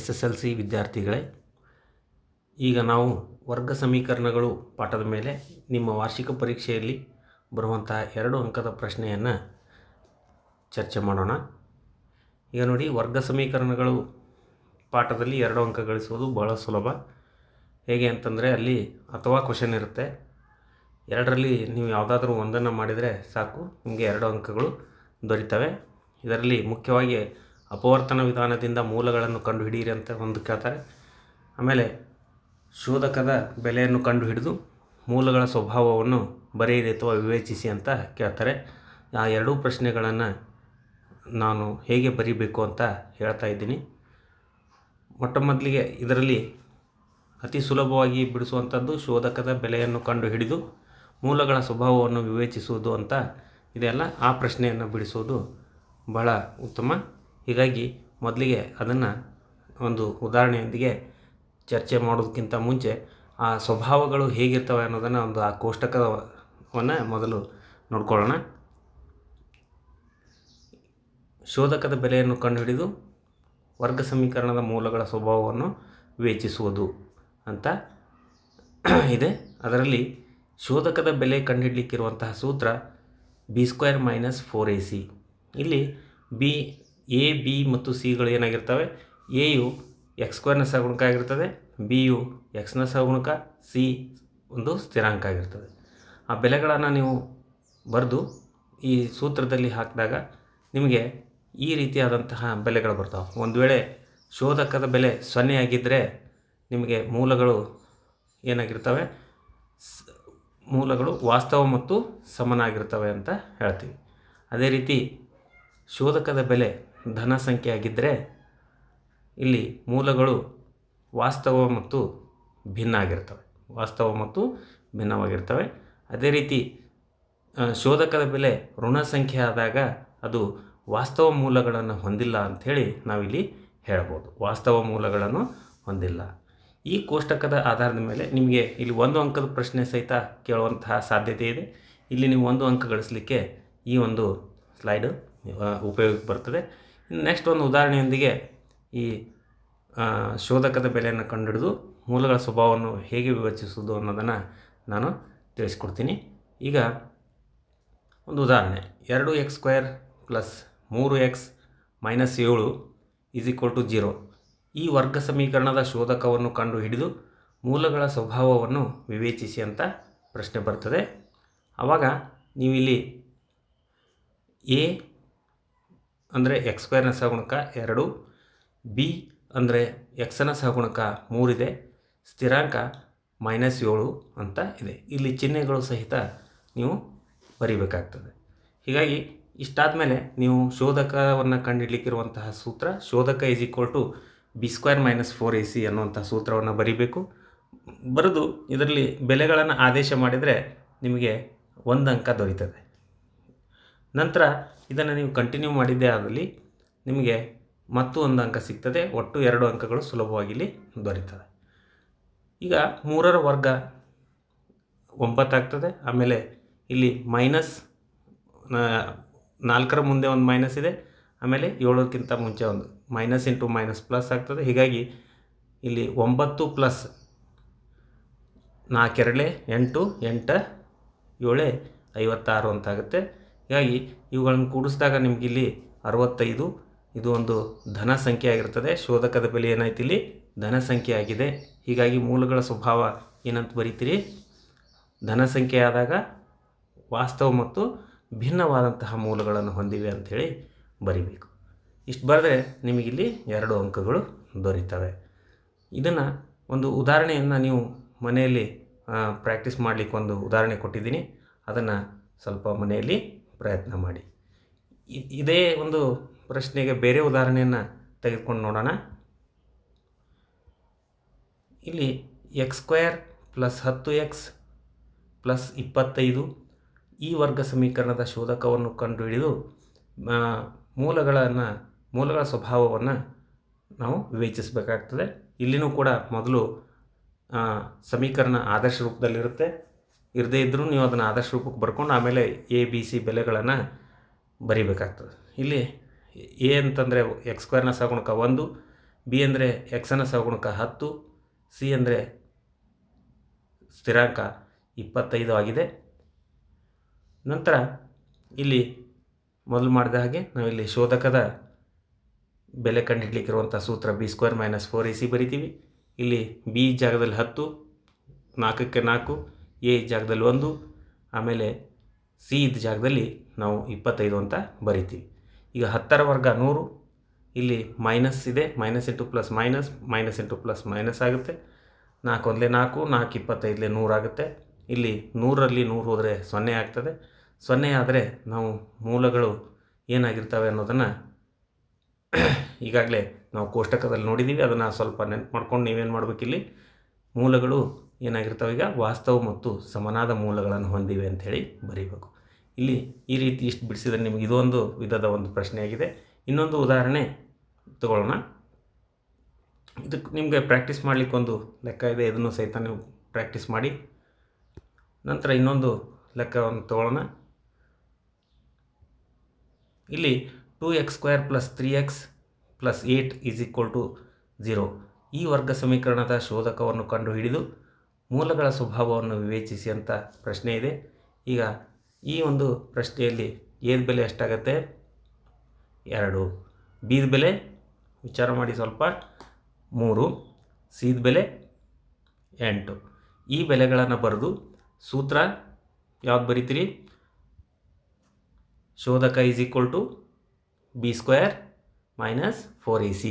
SSLC ವಿದ್ಯಾರ್ಥಿಗಳೇ, ಈಗ ನಾವು ವರ್ಗ ಸಮೀಕರಣಗಳು ಪಾಠದ ಮೇಲೆ ನಿಮ್ಮ ವಾರ್ಷಿಕ ಪರೀಕ್ಷೆಯಲ್ಲಿ ಬರುವಂತಹ 2 ಅಂಕದ ಪ್ರಶ್ನೆಯನ್ನು ಚರ್ಚೆ ಮಾಡೋಣ. ಈಗ ನೋಡಿ, ವರ್ಗ ಸಮೀಕರಣಗಳು ಪಾಠದಲ್ಲಿ 2 ಅಂಕ ಗಳಿಸುವುದು ಬಹಳ ಸುಲಭ. ಹೇಗೆ ಅಂತಂದರೆ ಅಲ್ಲಿ ಅಥವಾ ಕ್ವಶನ್ ಇರುತ್ತೆ, ಎರಡರಲ್ಲಿ ನೀವು ಯಾವುದಾದ್ರೂ ಒಂದನ್ನು ಮಾಡಿದರೆ ಸಾಕು, ನಿಮಗೆ 2 ಅಂಕಗಳು ದೊರೀತವೆ. ಇದರಲ್ಲಿ ಮುಖ್ಯವಾಗಿ ಅಪವರ್ತನ ವಿಧಾನದಿಂದ ಮೂಲಗಳನ್ನು ಕಂಡುಹಿಡಿಯಿರಿ ಅಂತ ಒಂದು ಕೇಳ್ತಾರೆ. ಆಮೇಲೆ ಶೋಧಕದ ಬೆಲೆಯನ್ನು ಕಂಡುಹಿಡಿದು ಮೂಲಗಳ ಸ್ವಭಾವವನ್ನು ಬರೆಯಿರಿ ಅಥವಾ ವಿವೇಚಿಸಿ ಅಂತ ಕೇಳ್ತಾರೆ. ಆ 2 ಪ್ರಶ್ನೆಗಳನ್ನು ನಾನು ಹೇಗೆ ಬರೀಬೇಕು ಅಂತ ಹೇಳ್ತಾ ಇದ್ದೀನಿ. ಮೊಟ್ಟಮೊದಲಿಗೆ ಇದರಲ್ಲಿ ಅತಿ ಸುಲಭವಾಗಿ ಬಿಡಿಸುವಂಥದ್ದು ಶೋಧಕದ ಬೆಲೆಯನ್ನು ಕಂಡುಹಿಡಿದು ಮೂಲಗಳ ಸ್ವಭಾವವನ್ನು ವಿವೇಚಿಸುವುದು ಅಂತ ಇದೆಲ್ಲ. ಆ ಪ್ರಶ್ನೆಯನ್ನು ಬಿಡಿಸುವುದು ಬಹಳ ಉತ್ತಮ. ಹೀಗಾಗಿ ಮೊದಲಿಗೆ ಅದನ್ನು ಒಂದು ಉದಾಹರಣೆಯೊಂದಿಗೆ ಚರ್ಚೆ ಮಾಡೋದಕ್ಕಿಂತ ಮುಂಚೆ ಆ ಸ್ವಭಾವಗಳು ಹೇಗಿರ್ತವೆ ಅನ್ನೋದನ್ನು ಆ ಕೋಷ್ಟಕವನ್ನು ಮೊದಲು ನೋಡ್ಕೊಳ್ಳೋಣ. ಶೋಧಕದ ಬೆಲೆಯನ್ನು ಕಂಡುಹಿಡಿದು ವರ್ಗ ಸಮೀಕರಣದ ಮೂಲಗಳ ಸ್ವಭಾವವನ್ನು ವಿವೇಚಿಸುವುದು ಅಂತ ಇದೆ. ಅದರಲ್ಲಿ ಶೋಧಕದ ಬೆಲೆ ಕಂಡುಹಿಡಲಿಕ್ಕಿರುವಂತಹ ಸೂತ್ರ b² - 4ac. ಇಲ್ಲಿ ಎ ಬಿ ಮತ್ತು ಸಿಗಳು ಏನಾಗಿರ್ತವೆ, ಎಯು x² ಸಹಗುಣಕ ಆಗಿರ್ತದೆ, ಬಿಯು x ಸಹಗುಣಕ, ಸಿ ಒಂದು ಸ್ಥಿರಾಂಕ ಆಗಿರ್ತದೆ. ಆ ಬೆಲೆಗಳನ್ನು ನೀವು ಬರೆದು ಈ ಸೂತ್ರದಲ್ಲಿ ಹಾಕಿದಾಗ ನಿಮಗೆ ಈ ರೀತಿಯಾದಂತಹ ಬೆಲೆಗಳು ಬರ್ತಾವೆ. ಒಂದು ವೇಳೆ ಶೋಧಕದ ಬೆಲೆ 0 ಆಗಿದ್ದರೆ ನಿಮಗೆ ಮೂಲಗಳು ಏನಾಗಿರ್ತವೆ, ಮೂಲಗಳು ವಾಸ್ತವ ಮತ್ತು ಸಮನಾಗಿರ್ತವೆ ಅಂತ ಹೇಳ್ತೀವಿ. ಅದೇ ರೀತಿ ಶೋಧಕದ ಬೆಲೆ ಧನ ಸಂಖ್ಯೆ ಆಗಿದ್ದರೆ ಇಲ್ಲಿ ಮೂಲಗಳು ವಾಸ್ತವ ಮತ್ತು ಭಿನ್ನವಾಗಿರ್ತವೆ. ಅದೇ ರೀತಿ ಶೋಧಕದ ಬೆಲೆ ಋಣ ಸಂಖ್ಯೆ ಆದಾಗ ಅದು ವಾಸ್ತವ ಮೂಲಗಳನ್ನು ಹೊಂದಿಲ್ಲ ಅಂಥೇಳಿ ನಾವಿಲ್ಲಿ ಹೇಳ್ಬೋದು. ವಾಸ್ತವ ಮೂಲಗಳನ್ನು ಹೊಂದಿಲ್ಲ. ಈ ಕೋಷ್ಟಕದ ಆಧಾರದ ಮೇಲೆ ನಿಮಗೆ ಇಲ್ಲಿ 1 ಅಂಕದ ಪ್ರಶ್ನೆ ಸಹಿತ ಕೇಳುವಂತಹ ಸಾಧ್ಯತೆ ಇದೆ. ಇಲ್ಲಿ ನೀವು 1 ಅಂಕ ಗಳಿಸಲಿಕ್ಕೆ ಈ ಒಂದು ಸ್ಲೈಡು ಉಪಯೋಗಕ್ಕೆ ಬರ್ತದೆ. ನೆಕ್ಸ್ಟ್ ಒಂದು ಉದಾಹರಣೆಯೊಂದಿಗೆ ಈ ಶೋಧಕದ ಬೆಲೆಯನ್ನು ಕಂಡುಹಿಡಿದು ಮೂಲಗಳ ಸ್ವಭಾವವನ್ನು ಹೇಗೆ ವಿವೇಚಿಸುವುದು ಅನ್ನೋದನ್ನು ನಾನು ತಿಳಿಸ್ಕೊಡ್ತೀನಿ. ಈಗ ಒಂದು ಉದಾಹರಣೆ, 2x² + 3x - 7 = 0. ಈ ವರ್ಗ ಸಮೀಕರಣದ ಶೋಧಕವನ್ನು ಕಂಡುಹಿಡಿದು ಮೂಲಗಳ ಸ್ವಭಾವವನ್ನು ವಿವೇಚಿಸಿ ಅಂತ ಪ್ರಶ್ನೆ ಬರ್ತದೆ. ಆವಾಗ ನೀವು ಇಲ್ಲಿ ಎ ಅಂದರೆ x² ಸಹಗುಣಕ 2, ಬಿ ಅಂದರೆ x ಸಹಗುಣಕ 3 ಇದೆ, ಸ್ಥಿರಾಂಕ -7 ಅಂತ ಇದೆ. ಇಲ್ಲಿ ಚಿಹ್ನೆಗಳು ಸಹಿತ ನೀವು ಬರೀಬೇಕಾಗ್ತದೆ. ಹೀಗಾಗಿ ಇಷ್ಟಾದ ಮೇಲೆ ನೀವು ಶೋಧಕವನ್ನು ಕಂಡುಹಿಡಲಿಕ್ಕಿರುವಂತಹ ಸೂತ್ರ ಶೋಧಕ b² - 4ac ಅನ್ನುವಂಥ ಸೂತ್ರವನ್ನು ಬರೀಬೇಕು. ಬರೆದು ಇದರಲ್ಲಿ ಬೆಲೆಗಳನ್ನು ಆದೇಶ ಮಾಡಿದರೆ ನಿಮಗೆ 1 ಅಂಕ ದೊರೀತದೆ. ನಂತರ ಇದನ್ನು ನೀವು ಕಂಟಿನ್ಯೂ ಮಾಡಿದ್ದೇ ಆದಲ್ಲಿ ನಿಮಗೆ ಮತ್ತು 1 ಅಂಕ ಸಿಗ್ತದೆ. ಒಟ್ಟು 2 ಅಂಕಗಳು ಸುಲಭವಾಗಿ ಇಲ್ಲಿ ದೊರೀತವೆ. ಈಗ 3ರ ವರ್ಗ 9 ಆಗ್ತದೆ. ಆಮೇಲೆ ಇಲ್ಲಿ -4ರ ಮುಂದೆ ಒಂದು ಮೈನಸ್ ಇದೆ, ಆಮೇಲೆ 7ಕ್ಕಿಂತ ಮುಂಚೆ ಒಂದು ಮೈನಸ್ ಇಂಟು ಮೈನಸ್ ಪ್ಲಸ್ ಆಗ್ತದೆ. ಹೀಗಾಗಿ ಇಲ್ಲಿ 9 + 4 × 8 8 7 56 ಅಂತ ಆಗುತ್ತೆ. ಹೀಗಾಗಿ ಇವುಗಳನ್ನು ಕೂಡಿಸಿದಾಗ ನಿಮ್ಗೆ ಇಲ್ಲಿ 65. ಇದು ಒಂದು ಧನ ಸಂಖ್ಯೆ ಆಗಿರ್ತದೆ. ಶೋಧಕದ ಬೆಲೆ ಏನಾಯ್ತು, ಇಲ್ಲಿ ಧನ ಸಂಖ್ಯೆ ಆಗಿದೆ. ಹೀಗಾಗಿ ಮೂಲಗಳ ಸ್ವಭಾವ ಏನಂತ ಬರೀತೀರಿ, ಧನ ಸಂಖ್ಯೆ ಆದಾಗ ವಾಸ್ತವ ಮತ್ತು ಭಿನ್ನವಾದಂತಹ ಮೂಲಗಳನ್ನು ಹೊಂದಿವೆ ಅಂಥೇಳಿ ಬರಿಬೇಕು. ಇಷ್ಟು ಬರೆದ್ರೆ ನಿಮಗಿಲ್ಲಿ 2 ಅಂಕಗಳು ದೊರೀತವೆ. ಇದನ್ನು ಒಂದು ಉದಾಹರಣೆಯನ್ನು ನೀವು ಮನೆಯಲ್ಲಿ ಪ್ರಾಕ್ಟೀಸ್ ಮಾಡಲಿಕ್ಕೆ ಒಂದು ಉದಾಹರಣೆ ಕೊಟ್ಟಿದ್ದೀನಿ. ಅದನ್ನು ಸ್ವಲ್ಪ ಮನೆಯಲ್ಲಿ ಪ್ರಯತ್ನ ಮಾಡಿ. ಇದೇ ಒಂದು ಪ್ರಶ್ನೆಗೆ ಬೇರೆ ಉದಾಹರಣೆಯನ್ನು ತೆಗೆದುಕೊಂಡು ನೋಡೋಣ. ಇಲ್ಲಿ x² + 10x + 25 ಈ ವರ್ಗ ಸಮೀಕರಣದ ಶೋಧಕವನ್ನು ಕಂಡುಹಿಡಿದು ಮೂಲಗಳ ಸ್ವಭಾವವನ್ನು ನಾವು ವಿವೇಚಿಸಬೇಕಾಗ್ತದೆ. ಇಲ್ಲಿನೂ ಕೂಡ ಮೊದಲು ಸಮೀಕರಣ ಆದರ್ಶ ರೂಪದಲ್ಲಿರುತ್ತೆ. ಇರದೇ ಇದ್ದರೂ ನೀವು ಅದನ್ನು ಆದರ್ಶ ರೂಪಕ್ಕೆ ಬರ್ಕೊಂಡು ಆಮೇಲೆ ಎ ಬಿ ಸಿ ಬೆಲೆಗಳನ್ನು ಬರಿಬೇಕಾಗ್ತದೆ. ಇಲ್ಲಿ ಎ ಅಂತಂದರೆ x² ಸಹಗುಣಕ 1, ಬಿ ಅಂದರೆ ಎಕ್ಸನ ಸಹಗುಣಕ 10, ಸಿ ಅಂದರೆ ಸ್ಥಿರಾಂಕ 25 ಆಗಿದೆ. ನಂತರ ಇಲ್ಲಿ ಮೊದಲು ಮಾಡಿದ ಹಾಗೆ ನಾವಿಲ್ಲಿ ಶೋಧಕದ ಬೆಲೆ ಕಂಡುಹಿಡಲಿಕ್ಕಿರುವಂಥ ಸೂತ್ರ b² - 4ac ಬರಿತೀವಿ. ಇಲ್ಲಿ ಬಿ ಜಾಗದಲ್ಲಿ 10, 4ಕ್ಕೆ 4, ಎ ಜಾಗದಲ್ಲಿ 1, ಆಮೇಲೆ ಸಿ ಇದ್ದ ಜಾಗದಲ್ಲಿ ನಾವು 25 ಅಂತ ಬರಿತೀವಿ. ಈಗ 10ರ ವರ್ಗ 100, ಇಲ್ಲಿ ಮೈನಸ್ ಇದೆ, minus into plus minus, minus into plus minus ಆಗುತ್ತೆ. 4 1 4, 4 25 100 ಆಗುತ್ತೆ. ಇಲ್ಲಿ 100ರಲ್ಲಿ 100 ಹೋದರೆ 0 ಆಗ್ತದೆ. 0 ಆದರೆ ನಾವು ಮೂಲಗಳು ಏನಾಗಿರ್ತವೆ ಅನ್ನೋದನ್ನು ಈಗಾಗಲೇ ನಾವು ಕೋಷ್ಟಕದಲ್ಲಿ ನೋಡಿದ್ದೀವಿ. ಅದನ್ನು ಸ್ವಲ್ಪ ನೆನಪು ಮಾಡ್ಕೊಂಡು ನೀವೇನು ಮಾಡಬೇಕಿಲ್ಲಿ, ಮೂಲಗಳು ಏನಾಗಿರ್ತವೆ ಈಗ ವಾಸ್ತವ ಮತ್ತು ಸಮನಾದ ಮೂಲಗಳನ್ನು ಹೊಂದಿವೆ ಅಂಥೇಳಿ ಬರೀಬೇಕು. ಇಲ್ಲಿ ಈ ರೀತಿ ಇಷ್ಟು ಬಿಡಿಸಿದರೆ ನಿಮಗೆ ಇದೊಂದು ವಿಧದ ಒಂದು ಪ್ರಶ್ನೆಯಾಗಿದೆ. ಇನ್ನೊಂದು ಉದಾಹರಣೆ ತಗೊಳ್ಳೋಣ. ಇದಕ್ಕೆ ನಿಮಗೆ ಪ್ರಾಕ್ಟೀಸ್ ಮಾಡಲಿಕ್ಕೆ ಒಂದು ಲೆಕ್ಕ ಇದೆ, ಇದನ್ನು ಸಹಿತ ನೀವು ಪ್ರಾಕ್ಟೀಸ್ ಮಾಡಿ. ನಂತರ ಇನ್ನೊಂದು ಲೆಕ್ಕವನ್ನು ತಗೊಳ್ಳೋಣ. ಇಲ್ಲಿ 2x² + 3x + 8 = 0 ಈ ವರ್ಗ ಸಮೀಕರಣದ ಶೋಧಕವನ್ನು ಕಂಡುಹಿಡಿದು ಮೂಲಗಳ ಸ್ವಭಾವವನ್ನು ವಿವೇಚಿಸಿ ಅಂತ ಪ್ರಶ್ನೆ ಇದೆ. ಈಗ ಈ ಒಂದು ಪ್ರಶ್ನೆಯಲ್ಲಿ ಎದ ಬೆಲೆ ಎಷ್ಟಾಗತ್ತೆ? 2, ಬಿದ ಬೆಲೆ ವಿಚಾರ ಮಾಡಿ ಸ್ವಲ್ಪ 3, ಸಿದ ಬೆಲೆ 8. ಈ ಬೆಲೆಗಳನ್ನು ಬರೆದು ಸೂತ್ರ ಯಾವ್ದು ಬರಿತೀರಿ? ಶೋಧಕ = b² - 4ac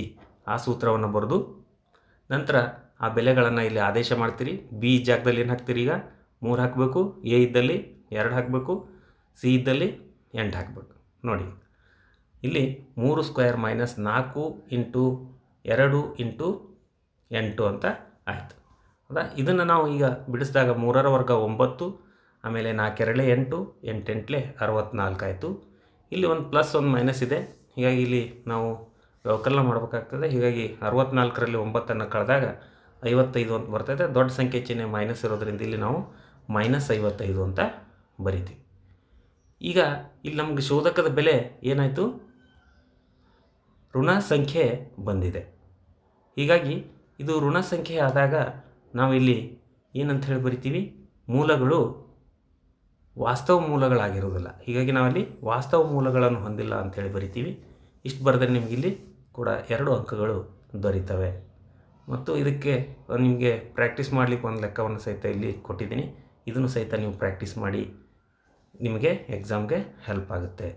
ಆ ಸೂತ್ರವನ್ನು ಬರೆದು ನಂತರ ಆ ಬೆಲೆಗಳನ್ನು ಇಲ್ಲಿ ಆದೇಶ ಮಾಡ್ತೀರಿ. ಬಿ ಜಾಗದಲ್ಲಿ ಏನು ಹಾಕ್ತೀರಿ? ಈಗ 3 ಹಾಕಬೇಕು, ಎ ಇದ್ದಲ್ಲಿ 2 ಹಾಕಬೇಕು, ಸಿ ಇದ್ದಲ್ಲಿ 8 ಹಾಕಬೇಕು. ನೋಡಿ ಇಲ್ಲಿ 3² - 4 × 2 × 8 ಅಂತ ಆಯಿತು. ಹೌದಾ? ಇದನ್ನು ನಾವು ಈಗ ಬಿಡಿಸಿದಾಗ 3ರ ವರ್ಗ 9, ಆಮೇಲೆ 4 2 8, 8 8 64 ಆಯಿತು. ಇಲ್ಲಿ ಒಂದು ಪ್ಲಸ್ ಒಂದು ಮೈನಸ್ ಇದೆ, ಹೀಗಾಗಿ ಇಲ್ಲಿ ನಾವು ವ್ಯವಕಲನ ಮಾಡಬೇಕಾಗ್ತದೆ. ಹೀಗಾಗಿ 64ರಲ್ಲಿ 9ಅನ್ನು ಕಳೆದಾಗ 55 ಅಂತ ಬರ್ತದೆ. ದೊಡ್ಡ ಸಂಖ್ಯೆ ಚಿಹ್ನೆ ಮೈನಸ್ ಇರೋದ್ರಿಂದ ಇಲ್ಲಿ ನಾವು -55 ಅಂತ ಬರಿತೀವಿ. ಈಗ ಇಲ್ಲಿ ನಮಗೆ ಶೋಧಕದ ಬೆಲೆ ಏನಾಯಿತು? ಋಣ ಸಂಖ್ಯೆ ಬಂದಿದೆ. ಹೀಗಾಗಿ ಇದು ಋಣ ಸಂಖ್ಯೆ ಆದಾಗ ನಾವಿಲ್ಲಿ ಏನಂತ ಹೇಳಿ ಬರಿತೀವಿ? ಮೂಲಗಳು ವಾಸ್ತವ ಮೂಲಗಳಾಗಿರೋದಿಲ್ಲ. ಹೀಗಾಗಿ ನಾವಲ್ಲಿ ವಾಸ್ತವ ಮೂಲಗಳನ್ನು ಹೊಂದಿಲ್ಲ ಅಂಥೇಳಿ ಬರಿತೀವಿ. ಇಷ್ಟು ಬರೆದರೆ ನಿಮಗಿಲ್ಲಿ ಕೂಡ 2 ಅಂಕಗಳು ದೊರೀತವೆ. ಮತ್ತು ಇದಕ್ಕೆ ನಿಮಗೆ ಪ್ರಾಕ್ಟೀಸ್ ಮಾಡಲಿಕ್ಕೆ ಒಂದು ಲೆಕ್ಕವನ್ನು ಸಹಿತ ಇಲ್ಲಿ ಕೊಟ್ಟಿದ್ದೀನಿ. ಇದನ್ನು ಸಹಿತ ನೀವು ಪ್ರಾಕ್ಟೀಸ್ ಮಾಡಿ, ನಿಮಗೆ ಎಕ್ಸಾಮ್ಗೆ ಹೆಲ್ಪ್ ಆಗುತ್ತೆ.